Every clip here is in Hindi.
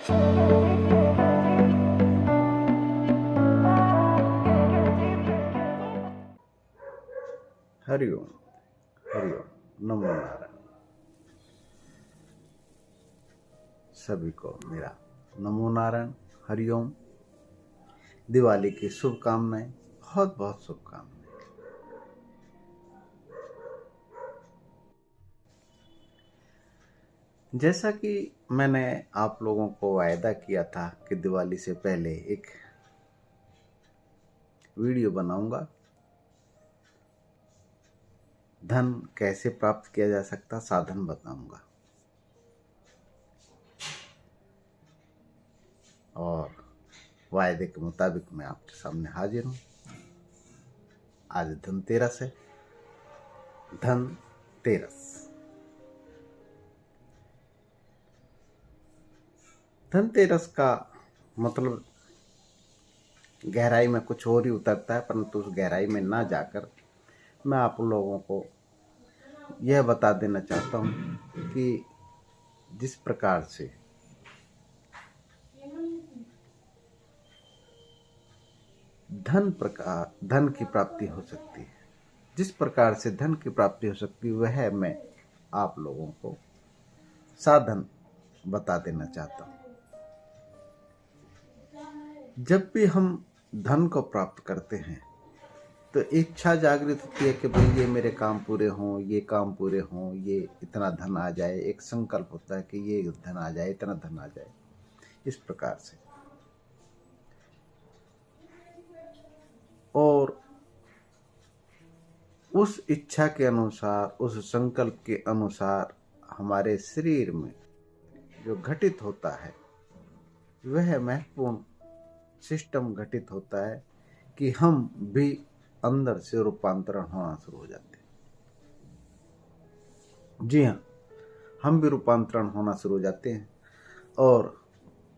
हरिओम, हरिओम, नमो नारायण। सभी को मेरा नमो नारायण, हरिओम। दिवाली की शुभकामनाएं, बहुत बहुत शुभकामनाएं। जैसा कि मैंने आप लोगों को वायदा किया था कि दिवाली से पहले एक वीडियो बनाऊंगा, धन कैसे प्राप्त किया जा सकता, साधन बताऊंगा। और वायदे के मुताबिक मैं आपके सामने हाजिर हूं। आज धनतेरस है। धनतेरस धनतेरस का मतलब गहराई में कुछ और ही उतरता है, परंतु उस गहराई में ना जाकर मैं आप लोगों को यह बता देना चाहता हूं कि जिस प्रकार से धन की प्राप्ति हो सकती है, जिस प्रकार से धन की प्राप्ति हो सकती है, वह मैं आप लोगों को साधन बता देना चाहता हूं। जब भी हम धन को प्राप्त करते हैं तो इच्छा जागृत होती है कि भाई ये मेरे काम पूरे हों, ये काम पूरे हों, ये इतना धन आ जाए। एक संकल्प होता है कि ये धन आ जाए, इतना धन आ जाए। इस प्रकार से और उस इच्छा के अनुसार, उस संकल्प के अनुसार हमारे शरीर में जो घटित होता है वह महत्वपूर्ण सिस्टम घटित होता है कि हम भी अंदर से रूपांतरण होना शुरू हो जाते हैं। जी हाँ, हम भी रूपांतरण होना शुरू हो जाते हैं और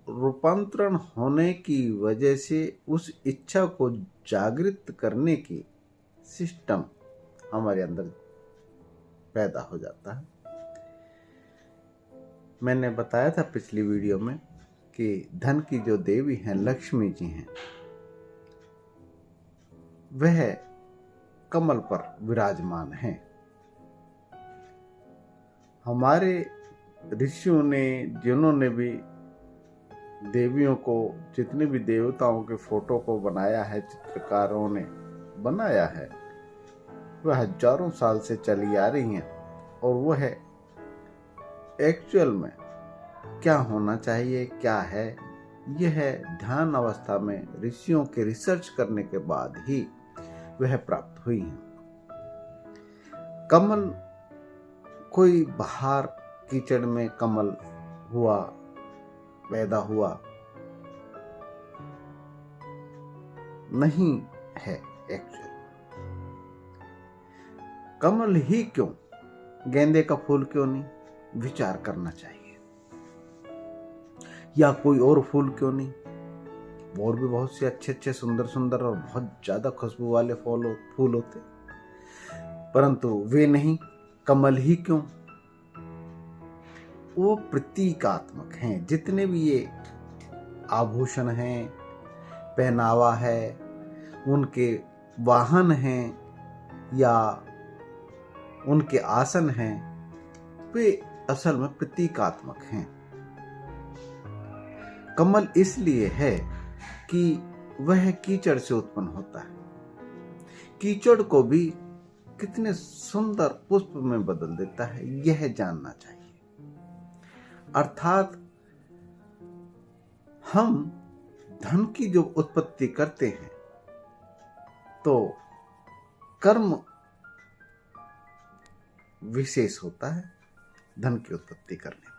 रूपांतरण होने की वजह से उस इच्छा को जागृत करने की सिस्टम हमारे अंदर पैदा हो जाता है। मैंने बताया था पिछली वीडियो में कि धन की जो देवी हैं लक्ष्मी जी हैं, वह कमल पर विराजमान हैं। हमारे ऋषियों ने, जिन्होंने भी देवियों को, जितने भी देवताओं के फोटो को बनाया है, चित्रकारों ने बनाया है, वह हजारों साल से चली आ रही हैं और वह एक्चुअल में क्या होना चाहिए, क्या है, यह ध्यान अवस्था में ऋषियों के रिसर्च करने के बाद ही वह प्राप्त हुई हैं। कमल कोई बाहर कीचड़ में कमल हुआ, पैदा हुआ नहीं है। एक्चुअल कमल ही क्यों, गेंदे का फूल क्यों नहीं, विचार करना चाहिए। या कोई और फूल क्यों नहीं, और भी बहुत से अच्छे अच्छे सुंदर सुंदर और बहुत ज्यादा खुशबू वाले फूल होते, परंतु वे नहीं, कमल ही क्यों। वो प्रतीकात्मक हैं। जितने भी ये आभूषण हैं, पहनावा है, उनके वाहन हैं या उनके आसन हैं, वे असल में प्रतीकात्मक हैं। कमल इसलिए है कि वह कीचड़ से उत्पन्न होता है। कीचड़ को भी कितने सुंदर पुष्प में बदल देता है, यह जानना चाहिए। अर्थात हम धन की जो उत्पत्ति करते हैं तो कर्म विशेष होता है धन की उत्पत्ति करने में।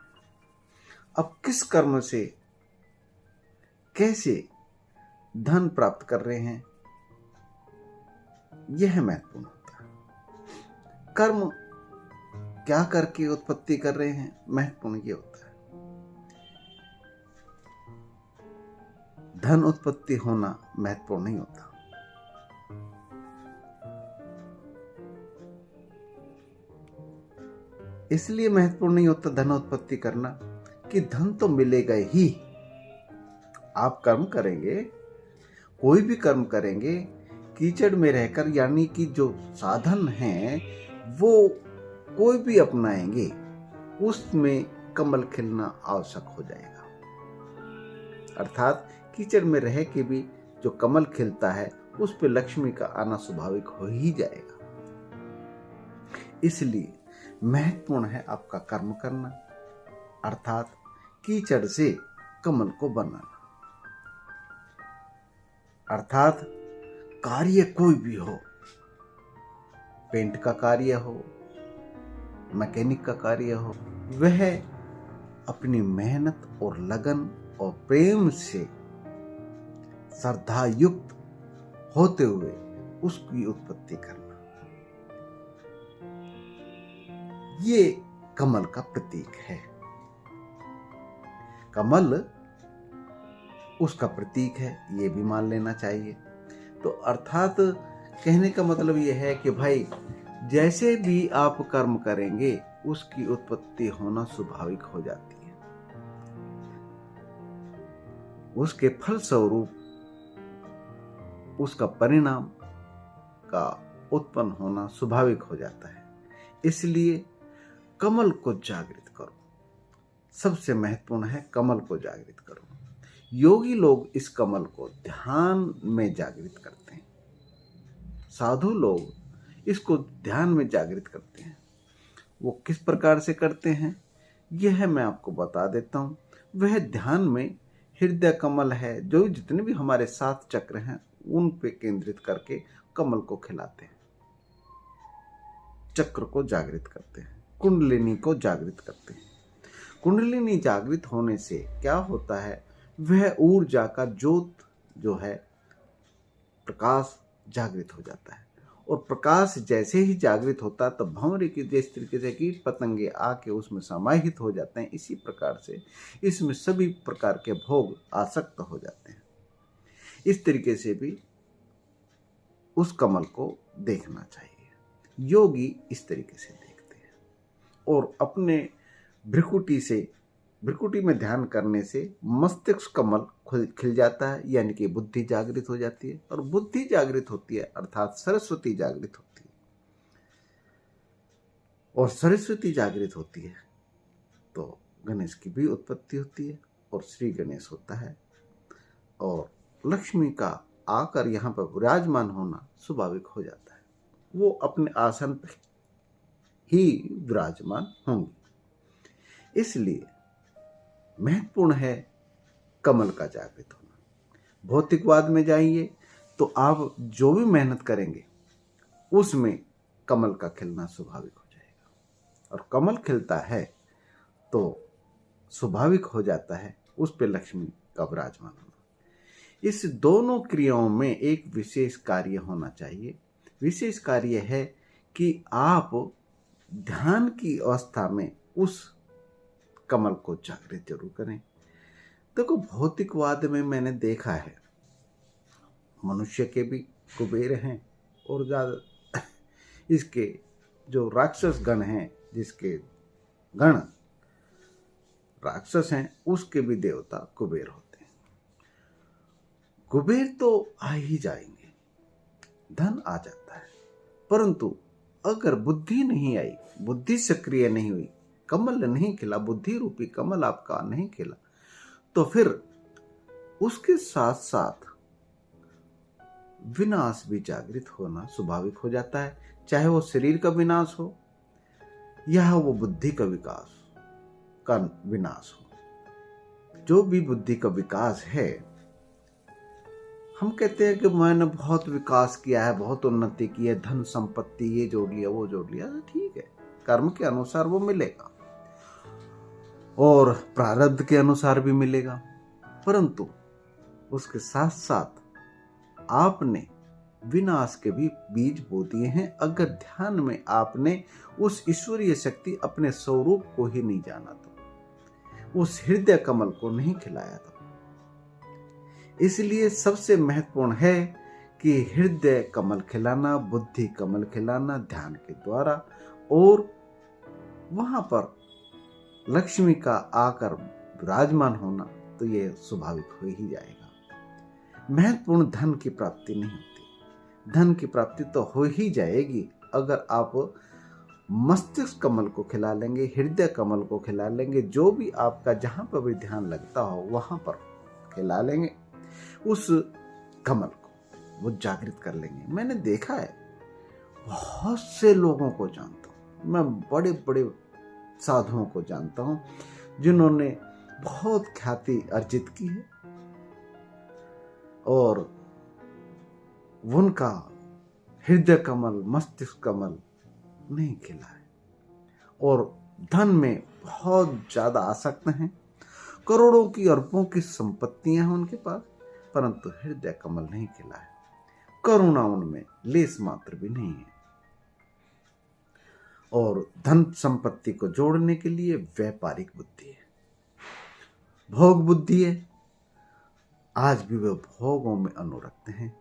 अब किस कर्म से कैसे धन प्राप्त कर रहे हैं, यह महत्वपूर्ण होता है। कर्म क्या करके उत्पत्ति कर रहे हैं, महत्वपूर्ण यह होता है। धन उत्पत्ति होना महत्वपूर्ण नहीं होता। इसलिए महत्वपूर्ण नहीं होता धन उत्पत्ति करना कि धन तो मिलेगा ही, आप कर्म करेंगे, कोई भी कर्म करेंगे, कीचड़ में रहकर, यानी कि जो साधन हैं वो कोई भी अपनाएंगे, उसमें कमल खिलना आवश्यक हो जाएगा। अर्थात कीचड़ में रह के भी जो कमल खिलता है उस पे लक्ष्मी का आना स्वाभाविक हो ही जाएगा। इसलिए महत्वपूर्ण है आपका कर्म करना, अर्थात कीचड़ से कमल को बनाना। अर्थात कार्य कोई भी हो, पेंट का कार्य हो, मैकेनिक का कार्य हो, वह अपनी मेहनत और लगन और प्रेम से श्रद्धा युक्त होते हुए उसकी उत्पत्ति करना, ये कमल का प्रतीक है। कमल उसका प्रतीक है, ये भी मान लेना चाहिए। तो अर्थात कहने का मतलब ये है कि भाई जैसे भी आप कर्म करेंगे उसकी उत्पत्ति होना स्वाभाविक हो जाती है, उसके फल स्वरूप उसका परिणाम का उत्पन्न होना स्वाभाविक हो जाता है। इसलिए कमल को जागृत करो, सबसे महत्वपूर्ण है कमल को जागृत करो। योगी लोग इस कमल को ध्यान में जागृत करते हैं, साधु लोग इसको ध्यान में जागृत करते हैं। वो किस प्रकार से करते हैं यह मैं आपको बता देता हूं। वह ध्यान में हृदय कमल है, जो जितने भी हमारे 7 चक्र हैं उन पे केंद्रित करके कमल को खिलाते हैं, चक्र को जागृत करते हैं, कुंडलिनी को जागृत करते हैं। कुंडलिनी जागृत होने से क्या होता है, वह ऊर्जा का ज्योत जो है प्रकाश जागृत हो जाता है। और प्रकाश जैसे ही जागृत होता है तो भंवरे की जिस तरीके से कीट पतंगे आके उसमें समाहित हो जाते हैं, इसी प्रकार से इसमें सभी प्रकार के भोग आसक्त हो जाते हैं। इस तरीके से भी उस कमल को देखना चाहिए। योगी इस तरीके से देखते हैं और अपने भ्रिकुटी में ध्यान करने से मस्तिष्क कमल खिल जाता है, यानी कि बुद्धि जागृत हो जाती है। और बुद्धि जागृत होती है अर्थात सरस्वती जागृत होती है, और सरस्वती जागृत होती है तो गणेश की भी उत्पत्ति होती है और श्री गणेश होता है। और लक्ष्मी का आकर यहाँ पर विराजमान होना स्वाभाविक हो जाता है, वो अपने आसन पर ही विराजमान होंगे। इसलिए महत्वपूर्ण है कमल का जागृत होना। भौतिकवाद में जाइए तो आप जो भी मेहनत करेंगे उसमें कमल का खिलना स्वाभाविक हो जाएगा, और कमल खिलता है तो स्वाभाविक हो जाता है उस पे लक्ष्मी का विराजमान होना। इस दोनों क्रियाओं में एक विशेष कार्य होना चाहिए। विशेष कार्य है कि आप ध्यान की अवस्था में उस कमल को जागृत जरूर करें। देखो भौतिकवाद में मैंने देखा है मनुष्य के भी कुबेर हैं, और ज्यादा इसके जो राक्षस गण हैं, जिसके गण राक्षस हैं, उसके भी देवता कुबेर होते हैं। कुबेर तो आ ही जाएंगे, धन आ जाता है, परंतु अगर बुद्धि नहीं आई, बुद्धि सक्रिय नहीं हुई, कमल नहीं खिला, बुद्धि रूपी कमल आपका नहीं खिला, तो फिर उसके साथ साथ विनाश भी जागृत होना स्वाभाविक हो जाता है। चाहे वो शरीर का विनाश हो या वो बुद्धि का विकास का विनाश हो। जो भी बुद्धि का विकास है, हम कहते हैं कि मैंने बहुत विकास किया है, बहुत उन्नति की है, धन संपत्ति ये जोड़ लिया वो जोड़ लिया, ठीक है, कर्म के अनुसार वो मिलेगा और प्रारब्ध के अनुसार भी मिलेगा, परंतु उसके साथ साथ आपने विनाश के भी बीज बो दिए हैं। अगर ध्यान में आपने उस ईश्वरीय शक्ति अपने स्वरूप को ही नहीं जाना तो, उस हृदय कमल को नहीं खिलाया तो। इसलिए सबसे महत्वपूर्ण है कि हृदय कमल खिलाना, बुद्धि कमल खिलाना ध्यान के द्वारा, और वहां पर लक्ष्मी का आकर विराजमान होना तो ये स्वाभाविक हो ही जाएगा। महत्वपूर्ण धन की प्राप्ति नहीं होती। धन की प्राप्ति तो हो ही जाएगी अगर आप मस्तिष्क कमल को खिला लेंगे, हृदय कमल को खिला लेंगे, जो भी आपका जहां पर भी ध्यान लगता हो वहां पर खिला लेंगे, उस कमल को वो जागृत कर लेंगे। मैंने देखा है, बहुत से लोगों को जानता हूं मैं, बड़े बड़े साधुओं को जानता हूं जिन्होंने बहुत ख्याति अर्जित की है और उनका हृदय कमल, मस्तिष्क कमल नहीं खिला है और धन में बहुत ज्यादा आसक्त हैं। करोड़ों की, अरबों की संपत्तियां हैं उनके पास, परंतु हृदय कमल नहीं खिला है। करुणा उनमें लेस मात्र भी नहीं है। और धन संपत्ति को जोड़ने के लिए व्यापारिक बुद्धि है, भोग बुद्धि है। आज भी वे भोगों में अनुरक्त हैं।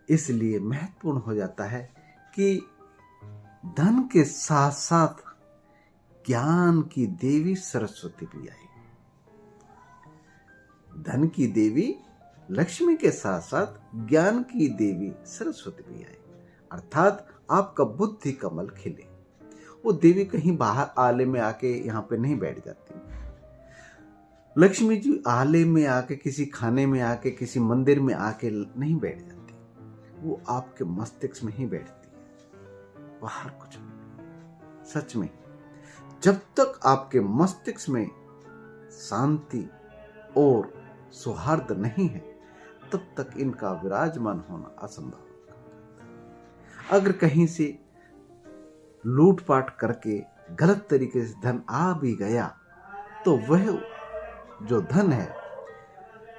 इसलिए महत्वपूर्ण हो जाता है कि धन के साथ साथ ज्ञान की देवी सरस्वती भी आई। धन की देवी लक्ष्मी के साथ साथ ज्ञान की देवी सरस्वती भी आई, अर्थात आपका बुद्धि कमल खिले। वो देवी कहीं बाहर आले में आके यहाँ पे नहीं बैठ जाती। लक्ष्मी जी आले में आके, किसी खाने में आके, किसी मंदिर में आके नहीं बैठ जाती। वो आपके मस्तिष्क में ही बैठती है, बाहर कुछ नहीं। सच में जब तक आपके मस्तिष्क में शांति और सौहार्द नहीं है तब तक इनका विराजमान होना असंभव। अगर कहीं से लूटपाट करके गलत तरीके से धन आ भी गया तो वह जो धन है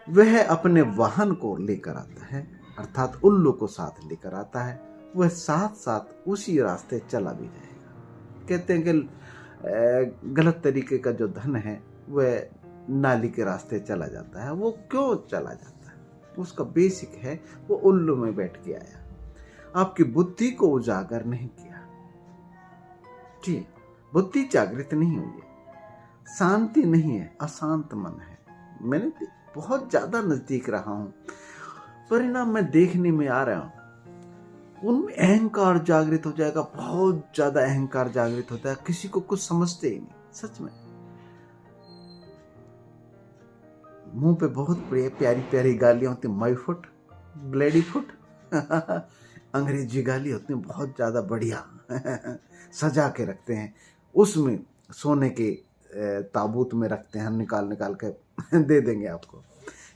वह अपने वाहन को लेकर आता है, अर्थात उल्लू को साथ लेकर आता है। वह साथ साथ उसी रास्ते चला भी जाएगा। कहते हैं कि गलत तरीके का जो धन है वह नाली के रास्ते चला जाता है। वो क्यों चला जाता है? उसका बेसिक है, वो उल्लू में बैठ के आया, आपकी बुद्धि को उजागर नहीं किया। ठीक, बुद्धि जागृत नहीं हुई है, शांति नहीं है, अशांत मन है। मैंने बहुत ज्यादा नजदीक रहा हूं, परिणाम मैं देखने में आ रहा हूं। उनमें अहंकार जागृत हो जाएगा, बहुत ज्यादा अहंकार जागृत होता है, किसी को कुछ समझते ही नहीं। सच में मुंह पे बहुत प्यारी प्यारी गालियां होती, माई फुट, ब्लेडी फुट अंग्रेजी गाली होती है, बहुत ज्यादा बढ़िया सजा के रखते हैं, उसमें सोने के ताबूत में रखते हैं, निकाल के दे देंगे आपको।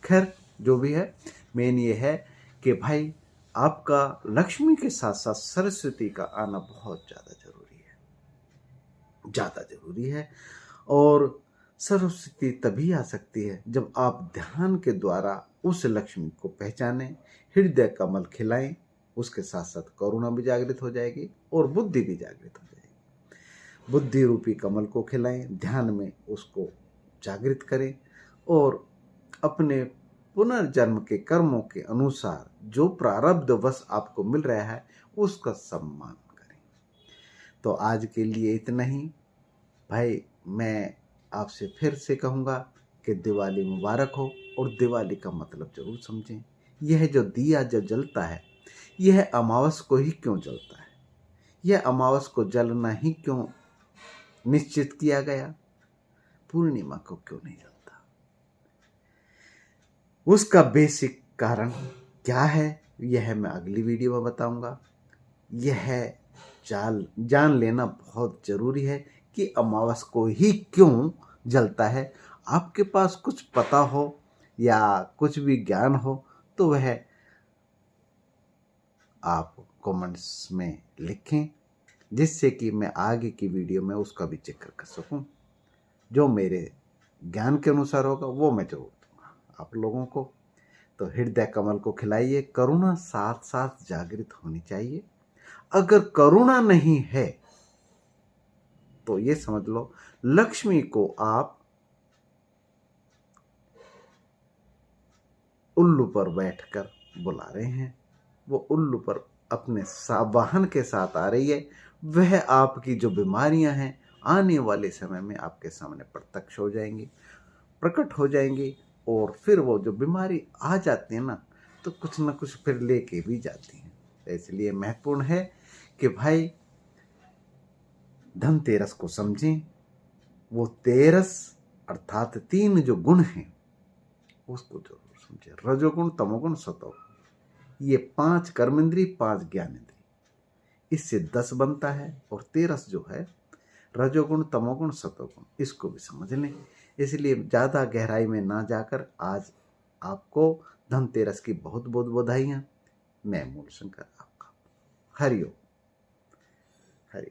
खैर जो भी है, मेन ये है कि भाई आपका लक्ष्मी के साथ साथ सरस्वती का आना बहुत ज्यादा जरूरी है। और सरस्वती तभी आ सकती है जब आप ध्यान के द्वारा उस लक्ष्मी को पहचानें, हृदय कमल खिलाएं, उसके साथ साथ करुणा भी जागृत हो जाएगी और बुद्धि भी जागृत हो जाएगी। बुद्धि रूपी कमल को खिलाएं, ध्यान में उसको जागृत करें और अपने पुनर्जन्म के कर्मों के अनुसार जो प्रारब्ध वश आपको मिल रहा है उसका सम्मान करें। तो आज के लिए इतना ही भाई। मैं आपसे फिर से कहूँगा कि दिवाली मुबारक हो, और दिवाली का मतलब जरूर समझें। यह जो दिया जो जलता है, यह अमावस को ही क्यों जलता है? यह अमावस को जलना ही क्यों निश्चित किया गया? पूर्णिमा को क्यों नहीं जलता? उसका बेसिक कारण क्या है यह मैं अगली वीडियो में बताऊंगा। यह जान लेना बहुत जरूरी है कि अमावस को ही क्यों जलता है। आपके पास कुछ पता हो या कुछ भी ज्ञान हो तो वह आप कमेंट्स में लिखें, जिससे कि मैं आगे की वीडियो में उसका भी जिक्र कर सकूं। जो मेरे ज्ञान के अनुसार होगा वो मैं जरूर दूंगा आप लोगों को। तो हृदय कमल को खिलाइए, करुणा साथ साथ जागृत होनी चाहिए। अगर करुणा नहीं है तो ये समझ लो लक्ष्मी को आप उल्लू पर बैठकर बुला रहे हैं। वो उल्लू पर अपने वाहन के साथ आ रही है। वह आपकी जो बीमारियां हैं आने वाले समय में आपके सामने प्रत्यक्ष हो जाएंगी। प्रकट हो जाएंगी, और फिर वो जो बीमारी आ जाती है ना, तो कुछ ना कुछ फिर लेके भी जाती है। तो इसलिए महत्वपूर्ण है कि भाई धनतेरस को समझें। वो तेरस अर्थात 3 जो गुण हैं उसको जरूर समझे, रजोगुण, तमोगुण, सतोगुण। ये 5 कर्मेंद्री, 5 ज्ञानेंद्री, इससे 10 बनता है। और 13 जो है रजोगुण, तमोगुण, सतोगुण, इसको भी समझ लें। इसलिए ज्यादा गहराई में ना जाकर आज आपको धनतेरस की बहुत बहुत बधाइयां। मैं मूल शंकर आपका। हरिओम। हरि